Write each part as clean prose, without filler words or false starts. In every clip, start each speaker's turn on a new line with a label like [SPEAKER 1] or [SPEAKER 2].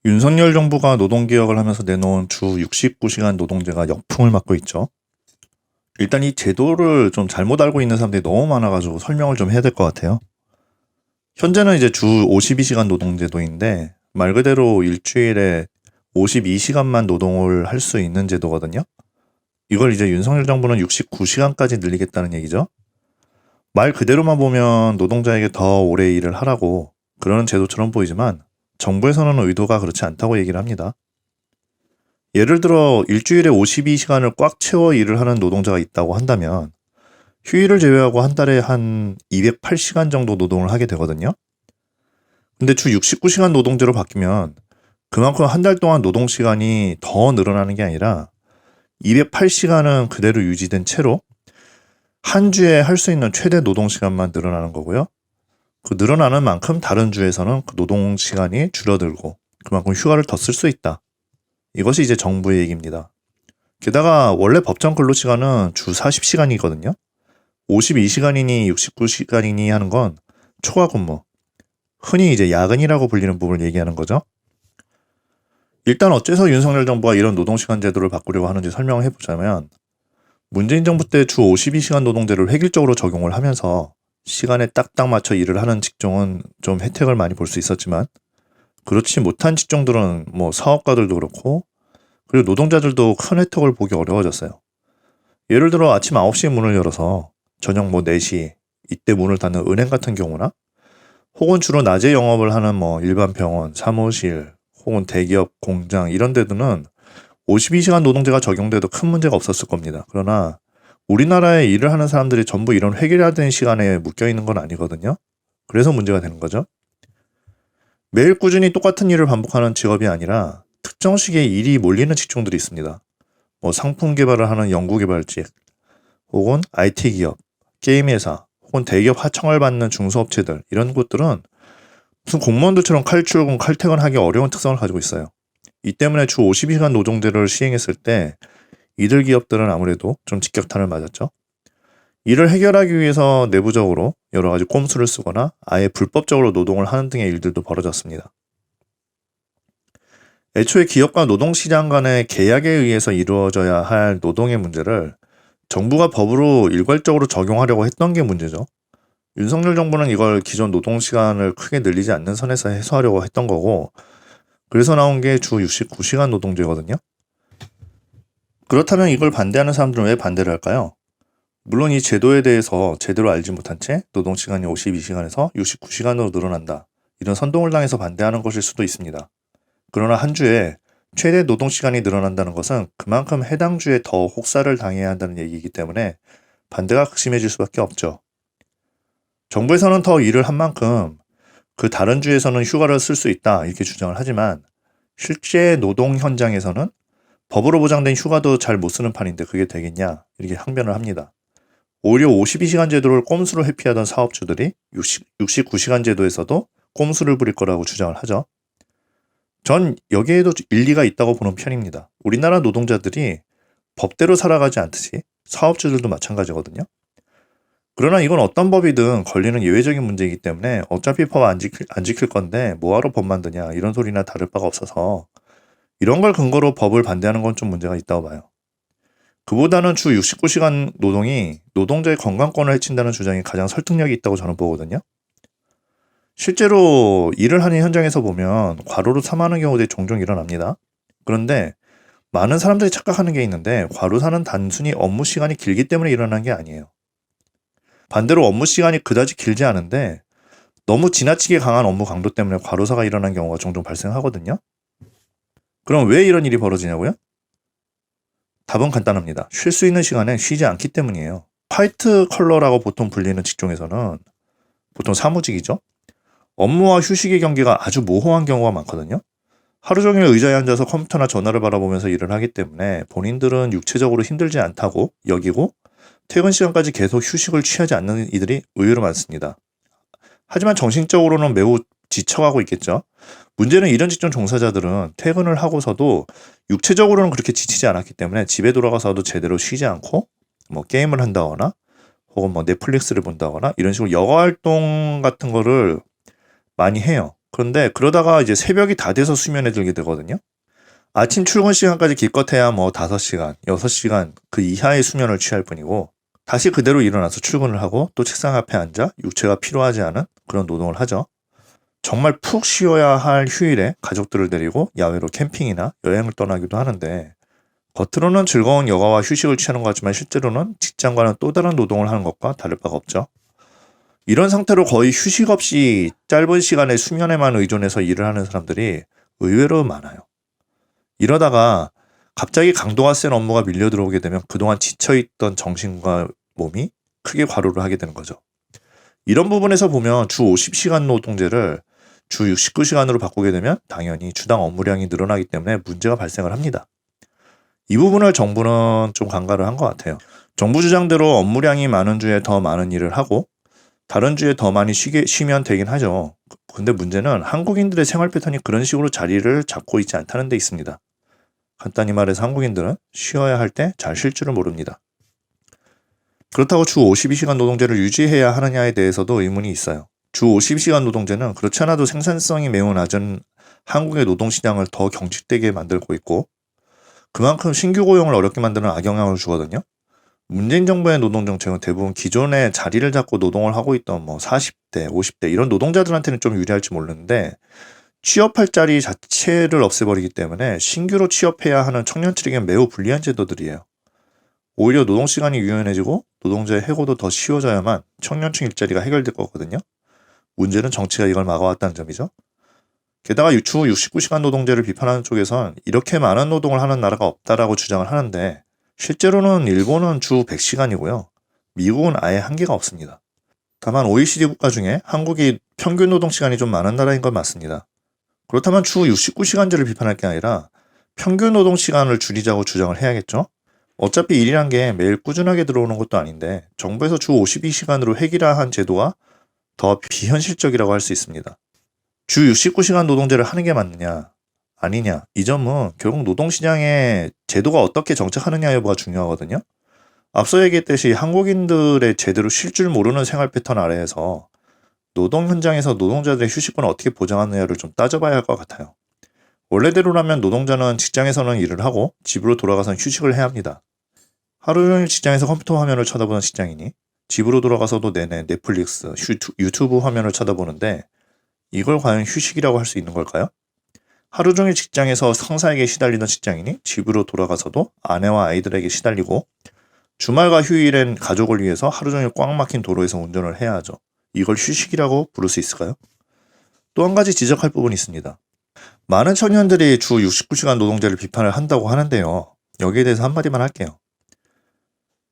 [SPEAKER 1] 윤석열 정부가 노동개혁을 하면서 내놓은 주 69시간 노동제가 역풍을 맞고 있죠. 일단 이 제도를 좀 잘못 알고 있는 사람들이 너무 많아가지고 설명을 좀 해야 될 것 같아요. 현재는 이제 주 52시간 노동제도인데 말 그대로 일주일에 52시간만 노동을 할 수 있는 제도거든요. 이걸 이제 윤석열 정부는 69시간까지 늘리겠다는 얘기죠. 말 그대로만 보면 노동자에게 더 오래 일을 하라고 그러는 제도처럼 보이지만 정부에서는 의도가 그렇지 않다고 얘기를 합니다. 예를 들어 일주일에 52시간을 꽉 채워 일을 하는 노동자가 있다고 한다면 휴일을 제외하고 한 달에 한 208시간 정도 노동을 하게 되거든요. 근데 주 69시간 노동제로 바뀌면 그만큼 한 달 동안 노동시간이 더 늘어나는 게 아니라 208시간은 그대로 유지된 채로 한 주에 할 수 있는 최대 노동시간만 늘어나는 거고요. 그 늘어나는 만큼 다른 주에서는 그 노동시간이 줄어들고 그만큼 휴가를 더 쓸 수 있다. 이것이 이제 정부의 얘기입니다. 게다가 원래 법정 근로시간은 주 40시간이거든요. 52시간이니 69시간이니 하는 건 초과 근무, 흔히 이제 야근이라고 불리는 부분을 얘기하는 거죠. 일단 어째서 윤석열 정부가 이런 노동시간 제도를 바꾸려고 하는지 설명을 해보자면 문재인 정부 때 주 52시간 노동제를 획일적으로 적용을 하면서 시간에 딱딱 맞춰 일을 하는 직종은 좀 혜택을 많이 볼 수 있었지만 그렇지 못한 직종들은 뭐 사업가들도 그렇고 그리고 노동자들도 큰 혜택을 보기 어려워졌어요. 예를 들어 아침 9시에 문을 열어서 저녁 뭐 4시 이때 문을 닫는 은행 같은 경우나 혹은 주로 낮에 영업을 하는 뭐 일반 병원, 사무실 혹은 대기업, 공장 이런 데도는 52시간 노동제가 적용돼도 큰 문제가 없었을 겁니다. 그러나 우리나라에 일을 하는 사람들이 전부 이런 획일화된 시간에 묶여 있는 건 아니거든요. 그래서 문제가 되는 거죠. 매일 꾸준히 똑같은 일을 반복하는 직업이 아니라 특정 시기에 일이 몰리는 직종들이 있습니다. 뭐 상품 개발을 하는 연구개발직, 혹은 IT 기업, 게임 회사, 혹은 대기업 하청을 받는 중소업체들 이런 곳들은 무슨 공무원들처럼 칼출근, 칼퇴근하기 어려운 특성을 가지고 있어요. 이 때문에 주 52시간 노동제를 시행했을 때 이들 기업들은 아무래도 좀 직격탄을 맞았죠. 이를 해결하기 위해서 내부적으로 여러 가지 꼼수를 쓰거나 아예 불법적으로 노동을 하는 등의 일들도 벌어졌습니다. 애초에 기업과 노동시장 간의 계약에 의해서 이루어져야 할 노동의 문제를 정부가 법으로 일괄적으로 적용하려고 했던 게 문제죠. 윤석열 정부는 이걸 기존 노동시간을 크게 늘리지 않는 선에서 해소하려고 했던 거고 그래서 나온 게 주 69시간 노동제거든요. 그렇다면 이걸 반대하는 사람들은 왜 반대를 할까요? 물론 이 제도에 대해서 제대로 알지 못한 채 노동시간이 52시간에서 69시간으로 늘어난다. 이런 선동을 당해서 반대하는 것일 수도 있습니다. 그러나 한 주에 최대 노동시간이 늘어난다는 것은 그만큼 해당 주에 더 혹사를 당해야 한다는 얘기이기 때문에 반대가 극심해질 수밖에 없죠. 정부에서는 더 일을 한 만큼 그 다른 주에서는 휴가를 쓸 수 있다 이렇게 주장을 하지만 실제 노동 현장에서는 법으로 보장된 휴가도 잘 못 쓰는 판인데 그게 되겠냐 이렇게 항변을 합니다. 오히려 52시간 제도를 꼼수로 회피하던 사업주들이 69시간 제도에서도 꼼수를 부릴 거라고 주장을 하죠. 전 여기에도 일리가 있다고 보는 편입니다. 우리나라 노동자들이 법대로 살아가지 않듯이 사업주들도 마찬가지거든요. 그러나 이건 어떤 법이든 걸리는 예외적인 문제이기 때문에 어차피 법 안 지킬 건데 뭐하러 법 만드냐 이런 소리나 다를 바가 없어서 이런 걸 근거로 법을 반대하는 건 좀 문제가 있다고 봐요. 그보다는 주 69시간 노동이 노동자의 건강권을 해친다는 주장이 가장 설득력이 있다고 저는 보거든요. 실제로 일을 하는 현장에서 보면 과로로 사망하는 경우들이 종종 일어납니다. 그런데 많은 사람들이 착각하는 게 있는데 과로사는 단순히 업무 시간이 길기 때문에 일어나는 게 아니에요. 반대로 업무 시간이 그다지 길지 않은데 너무 지나치게 강한 업무 강도 때문에 과로사가 일어나는 경우가 종종 발생하거든요. 그럼 왜 이런 일이 벌어지냐고요? 답은 간단합니다. 쉴 수 있는 시간에 쉬지 않기 때문이에요. 화이트 컬러라고 보통 불리는 직종에서는 보통 사무직이죠. 업무와 휴식의 경계가 아주 모호한 경우가 많거든요. 하루 종일 의자에 앉아서 컴퓨터나 전화를 바라보면서 일을 하기 때문에 본인들은 육체적으로 힘들지 않다고 여기고 퇴근 시간까지 계속 휴식을 취하지 않는 이들이 의외로 많습니다. 하지만 정신적으로는 매우 지쳐가고 있겠죠. 문제는 이런 직종 종사자들은 퇴근을 하고서도 육체적으로는 그렇게 지치지 않았기 때문에 집에 돌아가서도 제대로 쉬지 않고 뭐 게임을 한다거나 혹은 뭐 넷플릭스를 본다거나 이런 식으로 여가 활동 같은 거를 많이 해요. 그런데 그러다가 이제 새벽이 다 돼서 수면에 들게 되거든요. 아침 출근 시간까지 기껏해야 뭐 5시간, 6시간 그 이하의 수면을 취할 뿐이고 다시 그대로 일어나서 출근을 하고 또 책상 앞에 앉아 육체가 피로하지 않은 그런 노동을 하죠. 정말 푹 쉬어야 할 휴일에 가족들을 데리고 야외로 캠핑이나 여행을 떠나기도 하는데 겉으로는 즐거운 여가와 휴식을 취하는 것 같지만 실제로는 직장과는 또 다른 노동을 하는 것과 다를 바가 없죠. 이런 상태로 거의 휴식 없이 짧은 시간에 수면에만 의존해서 일을 하는 사람들이 의외로 많아요. 이러다가 갑자기 강도가 센 업무가 밀려 들어오게 되면 그동안 지쳐있던 정신과 몸이 크게 과로를 하게 되는 거죠. 이런 부분에서 보면 주 50시간 노동제를 주 69시간으로 바꾸게 되면 당연히 주당 업무량이 늘어나기 때문에 문제가 발생을 합니다. 이 부분을 정부는 좀 간과를 한 것 같아요. 정부 주장대로 업무량이 많은 주에 더 많은 일을 하고 다른 주에 더 많이 쉬면 되긴 하죠. 근데 문제는 한국인들의 생활 패턴이 그런 식으로 자리를 잡고 있지 않다는 데 있습니다. 간단히 말해서 한국인들은 쉬어야 할 때 잘 쉴 줄을 모릅니다. 그렇다고 주 52시간 노동제를 유지해야 하느냐에 대해서도 의문이 있어요. 주 52시간 노동제는 그렇지 않아도 생산성이 매우 낮은 한국의 노동시장을 더 경직되게 만들고 있고 그만큼 신규 고용을 어렵게 만드는 악영향을 주거든요. 문재인 정부의 노동정책은 대부분 기존에 자리를 잡고 노동을 하고 있던 40대, 50대 이런 노동자들한테는 좀 유리할지 모르는데 취업할 자리 자체를 없애버리기 때문에 신규로 취업해야 하는 청년층에겐 매우 불리한 제도들이에요. 오히려 노동시간이 유연해지고 노동자의 해고도 더 쉬워져야만 청년층 일자리가 해결될 거거든요. 문제는 정치가 이걸 막아왔다는 점이죠. 게다가 주 69시간 노동제를 비판하는 쪽에선 이렇게 많은 노동을 하는 나라가 없다라고 주장을 하는데 실제로는 일본은 주 100시간이고요. 미국은 아예 한계가 없습니다. 다만 OECD 국가 중에 한국이 평균 노동시간이 좀 많은 나라인 건 맞습니다. 그렇다면 주 69시간제를 비판할 게 아니라 평균 노동시간을 줄이자고 주장을 해야겠죠? 어차피 일이란 게 매일 꾸준하게 들어오는 것도 아닌데 정부에서 주 52시간으로 획일화한 제도가 더 비현실적이라고 할 수 있습니다. 주 69시간 노동제를 하는 게 맞느냐 아니냐 이 점은 결국 노동시장의 제도가 어떻게 정착하느냐 여부가 중요하거든요. 앞서 얘기했듯이 한국인들의 제대로 쉴 줄 모르는 생활 패턴 아래에서 노동 현장에서 노동자들의 휴식권을 어떻게 보장하느냐를 좀 따져봐야 할 것 같아요. 원래대로라면 노동자는 직장에서는 일을 하고 집으로 돌아가서 휴식을 해야 합니다. 하루 종일 직장에서 컴퓨터 화면을 쳐다보는 직장인이 집으로 돌아가서도 내내 넷플릭스, 유튜브 화면을 쳐다보는데 이걸 과연 휴식이라고 할 수 있는 걸까요? 하루 종일 직장에서 상사에게 시달리던 직장인이 집으로 돌아가서도 아내와 아이들에게 시달리고 주말과 휴일엔 가족을 위해서 하루 종일 꽉 막힌 도로에서 운전을 해야 하죠. 이걸 휴식이라고 부를 수 있을까요? 또 한 가지 지적할 부분이 있습니다. 많은 청년들이 주 69시간 노동제를 비판을 한다고 하는데요. 여기에 대해서 한마디만 할게요.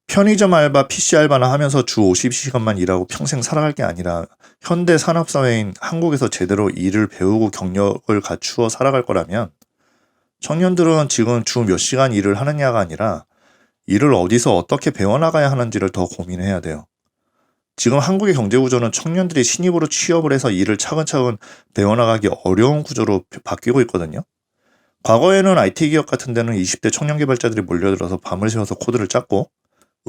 [SPEAKER 1] 편의점 알바, PC 알바나 하면서 주 50시간만 일하고 평생 살아갈 게 아니라 현대 산업사회인 한국에서 제대로 일을 배우고 경력을 갖추어 살아갈 거라면 청년들은 지금 주 몇 시간 일을 하느냐가 아니라 일을 어디서 어떻게 배워나가야 하는지를 더 고민해야 돼요. 지금 한국의 경제 구조는 청년들이 신입으로 취업을 해서 일을 차근차근 배워나가기 어려운 구조로 바뀌고 있거든요. 과거에는 IT 기업 같은 데는 20대 청년 개발자들이 몰려들어서 밤을 새워서 코드를 짰고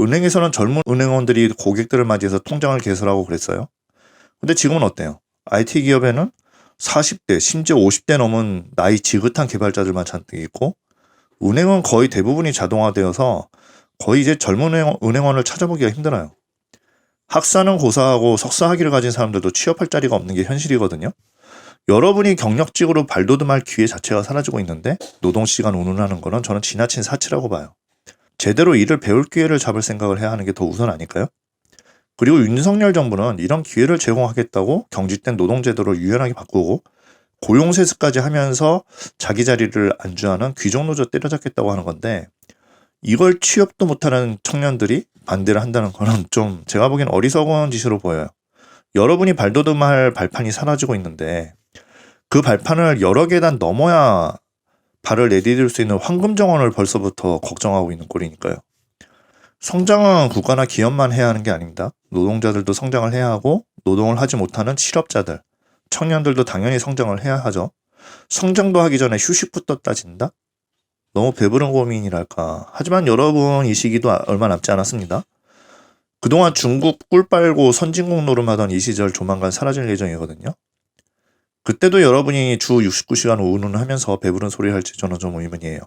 [SPEAKER 1] 은행에서는 젊은 은행원들이 고객들을 맞이해서 통장을 개설하고 그랬어요. 근데 지금은 어때요? IT 기업에는 40대, 심지어 50대 넘은 나이 지긋한 개발자들만 잔뜩 있고 은행은 거의 대부분이 자동화되어서 거의 이제 젊은 은행원을 찾아보기가 힘들어요. 학사는 고사하고 석사 학위를 가진 사람들도 취업할 자리가 없는 게 현실이거든요. 여러분이 경력직으로 발돋움할 기회 자체가 사라지고 있는데 노동시간 운운하는 거는 저는 지나친 사치라고 봐요. 제대로 일을 배울 기회를 잡을 생각을 해야 하는 게 더 우선 아닐까요? 그리고 윤석열 정부는 이런 기회를 제공하겠다고 경직된 노동제도를 유연하게 바꾸고 고용세습까지 하면서 자기 자리를 안주하는 귀족노조 때려잡겠다고 하는 건데 이걸 취업도 못하는 청년들이 반대를 한다는 거는 좀 제가 보기엔 어리석은 짓으로 보여요. 여러분이 발돋움할 발판이 사라지고 있는데 그 발판을 여러 계단 넘어야 발을 내디딜 수 있는 황금 정원을 벌써부터 걱정하고 있는 꼴이니까요. 성장은 국가나 기업만 해야 하는 게 아닙니다. 노동자들도 성장을 해야 하고 노동을 하지 못하는 실업자들, 청년들도 당연히 성장을 해야 하죠. 성장도 하기 전에 휴식부터 따진다? 너무 배부른 고민이랄까. 하지만 여러분 이 시기도 얼마 남지 않았습니다. 그동안 중국 꿀 빨고 선진국 노름하던 이 시절 조만간 사라질 예정이거든요. 그때도 여러분이 주 69시간 운운하면서 배부른 소리 할지 저는 좀 의문이에요.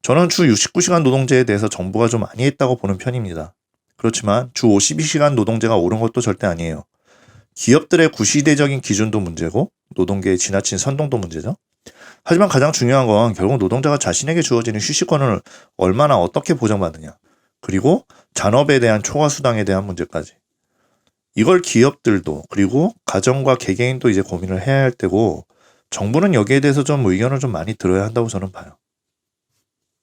[SPEAKER 1] 저는 주 69시간 노동제에 대해서 정부가 좀 많이 했다고 보는 편입니다. 그렇지만 주 52시간 노동제가 옳은 것도 절대 아니에요. 기업들의 구시대적인 기준도 문제고 노동계의 지나친 선동도 문제죠. 하지만 가장 중요한 건 결국 노동자가 자신에게 주어지는 휴식권을 얼마나 어떻게 보장받느냐. 그리고 잔업에 대한 초과수당에 대한 문제까지. 이걸 기업들도 그리고 가정과 개개인도 이제 고민을 해야 할 때고 정부는 여기에 대해서 좀 의견을 좀 많이 들어야 한다고 저는 봐요.